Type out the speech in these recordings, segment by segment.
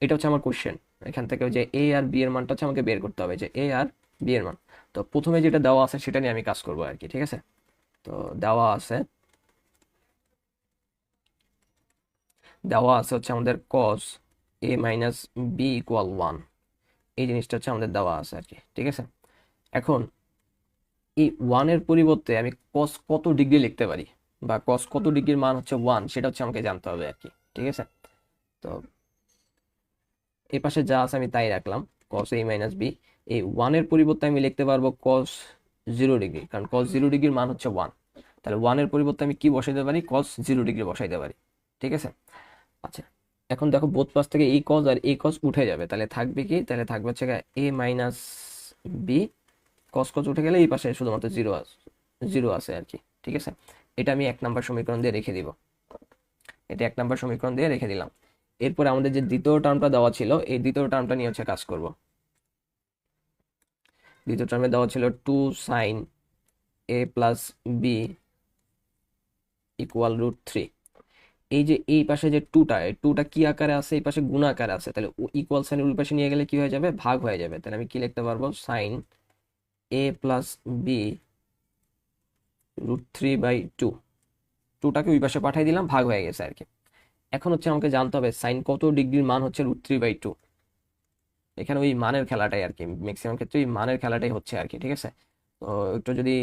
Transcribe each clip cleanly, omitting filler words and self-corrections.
এটা হচ্ছে আমার কোশ্চেন। এখান থেকে যে এ আর বি এর মানটা হচ্ছে আমাকে বের করতে হবে, যে এ আর বি এর মান। তো প্রথমে যেটা দেওয়া আছে সেটা নিয়ে আমি কাজ করবো আর কি, ঠিক আছে। তো দেওয়া আছে দেওয়া আছে হচ্ছে আমাদের cos a minus b equal 1। এই জিনিসটা হচ্ছে আমাদের দেওয়া আছে আর কি, ঠিক আছে। এখন এই 1 এর পরিবর্তে আমি cos কত ডিগ্রি লিখতে পারি, বা cos কত ডিগ্রির মান হচ্ছে 1, সেটা হচ্ছে আমাকে জানতে হবে আর কি, ঠিক আছে। তো এই পাশে যা আছে আমি তাই রাখলাম, cos a মাইনাস বি। এই 1 এর পরিবর্তে আমি লিখতে পারবো cos 0 ডিগ্রি, কারণ cos 0 ডিগ্রির মান হচ্ছে 1। তাহলে 1 এর পরিবর্তে আমি কি বসাইতে পারি, cos 0 ডিগ্রি বসাইতে পারি, ঠিক আছে। আচ্ছা, এখন দেখো বোথ পাশ থেকে এই কজ আর এই কজ উঠে যাবে, তাহলে থাকবে কি, তাহলে থাকবে হচ্ছে এ মাইনাস বি। কজ কজ উঠে গেলে এই পাশে শুধুমাত্র জিরো আছে, জিরো আছে আর কি, ঠিক আছে। এটা আমি 1 নম্বর সমীকরণ দিয়ে রেখে দিব, এটা 1 নম্বর সমীকরণ দিয়ে রেখে দিলাম। এরপরে আমাদের যে দ্বিতীয় টার্মটা দেওয়া ছিল, এই দ্বিতীয় টার্মটা নিয়ে হচ্ছে কাজ করব। দ্বিতীয় টার্মে দেওয়া ছিল 2 sin a plus B equal √3। এই যে এই পাশে যে টুটা, এই টুটা কি আকারে আছে, এই পাশে গুণ আকারে আছে, তাহলে ইকুয়াল সাইন ওই পাশে নিয়ে গেলে কি হয়ে যাবে, ভাগ হয়ে যাবে। তাহলে আমি কি লিখতে পারবো, সাইন এ প্লাস বি √3/2। টুটাকে ওই পাশে পাঠিয়ে দিলাম, ভাগ হয়ে গেছে আর কি। এখন হচ্ছে আমাকে জানতে হবে সাইন কত ডিগ্রির মান হচ্ছে √3/2। এখানে ওই মানের খেলাটাই আর কি, ম্যাক্সিমাম ক্ষেত্রে ওই মানের খেলাটাই হচ্ছে আর কি, ঠিক আছে। তো একটু যদি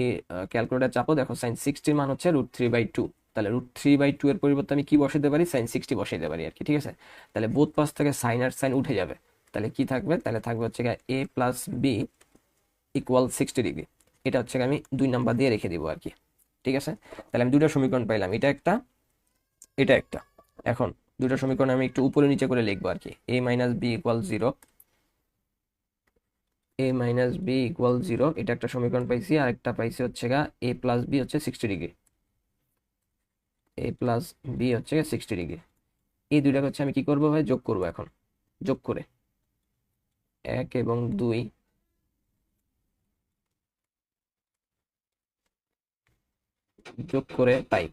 ক্যালকুলেটার চাপো, দেখো সাইন 60 মান হচ্ছে √3/2। তাহলে √3/2 এর পরিবর্তে আমি কি বসাতে পারি, সাইন 60 বসাইতে পারি আর কি, ঠিক আছে। তাহলে বোথ পাশ থেকে সাইন আর সাইন উঠে যাবে। তাহলে কি থাকবে, তাহলে থাকবে হচ্ছে এ প্লাস বি ইকুয়াল 60 ডিগ্রি। এটা হচ্ছে আমি 2 নাম্বার দিয়ে রেখে দিব আর কি, ঠিক আছে। তাহলে আমি দুটো সমীকরণ পাইলাম, এটা একটা, এটা একটা। এখন দুটো সমীকরণ আমি একটু উপরে নিচে করে লিখবো আর কি। এ মাইনাস বি ইকুয়াল 0, এ মাইনাস বি ইকুয়াল 0, এটা একটা সমীকরণ পাইছি। আর একটা পাইছি হচ্ছে এ প্লাস বি হচ্ছে 60 ডিগ্রি, এ প্লাস বি হচ্ছে 60 ডিগ্রি। এই দুইটাকে হচ্ছে আমি কি করবো ভাই, যোগ করবো এখন। যোগ করে 1 এবং 2 যোগ করে পাই,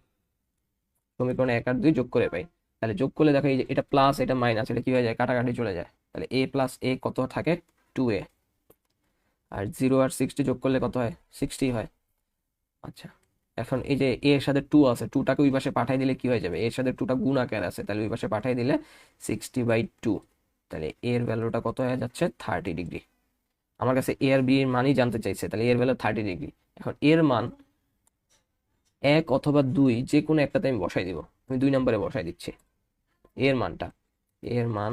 সমীকরণে 1 আর 2 যোগ করে পাই। তাহলে যোগ করলে দেখো এই যে এটা প্লাস এটা মাইনাস, এটা কি হয়ে যায়, কাটাকাটি চলে যায়। তাহলে এ প্লাস এ কত থাকে, 2a। আর 0 আর 60 যোগ করলে কত হয়, 60 হয়। আচ্ছা, এখন এই যে এ এর সাথে 2 আছে, 2টাকে ওই পাশে পাঠিয়ে দিলে কি হয়ে যাবে, এর সাথে 2টা গুণ আকারে আছে, তাহলে ওই পাশে পাঠিয়ে দিলে 60/2। তাহলে এর ভ্যালুটা কত হয়ে যাচ্ছে, 30 ডিগ্রি। আমার কাছে এ আর বি এর মানই জানতে চাইছে, তাহলে এর ভ্যালু 30 ডিগ্রি। এখন এর মান 1 অথবা 2 যে কোনো একটাতে আমি বসাই দিব, আমি 2 নম্বরে বসাই দিচ্ছি এর মানটা। এর মান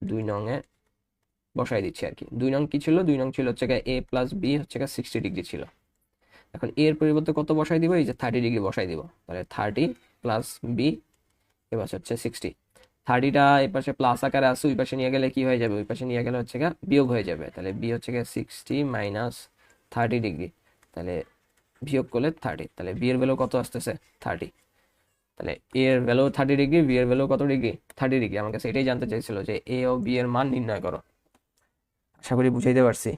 2 নং এ বসাই দিচ্ছি আর কি। 2 নং কি ছিল, 2 নং ছিল হচ্ছে এ প্লাস বি হচ্ছে 60 ডিগ্রি ছিল। এখন এর পরিবর্তে কত বসাই দিব, এই যে 30 ডিগ্রি বসাই দিব। তাহলে 30 প্লাস বি এবার হচ্ছে 60। 30টা এই পাশে প্লাস আকারে আছে, ওই পাশে নিয়ে গেলে কি হয়ে যাবে, ওই পাশে নিয়ে গেলে হচ্ছে বিয়োগ হয়ে যাবে। তাহলে বি হচ্ছে 60 মাইনাস 30 ডিগ্রি, তাহলে বিয়োগ করলে 30। তাহলে বি এর ভ্যালু কত আসতেছে, 30। তাহলে এ এর ভ্যালু 30 ডিগ্রি, বি এর ভ্যালু কত ডিগ্রি, 30 ডিগ্রি। আমার কাছে এটাই জানতে চাইছিল যে এ ও বি এর মান নির্ণয় করো। আশা করি বুঝাইতে পারছি।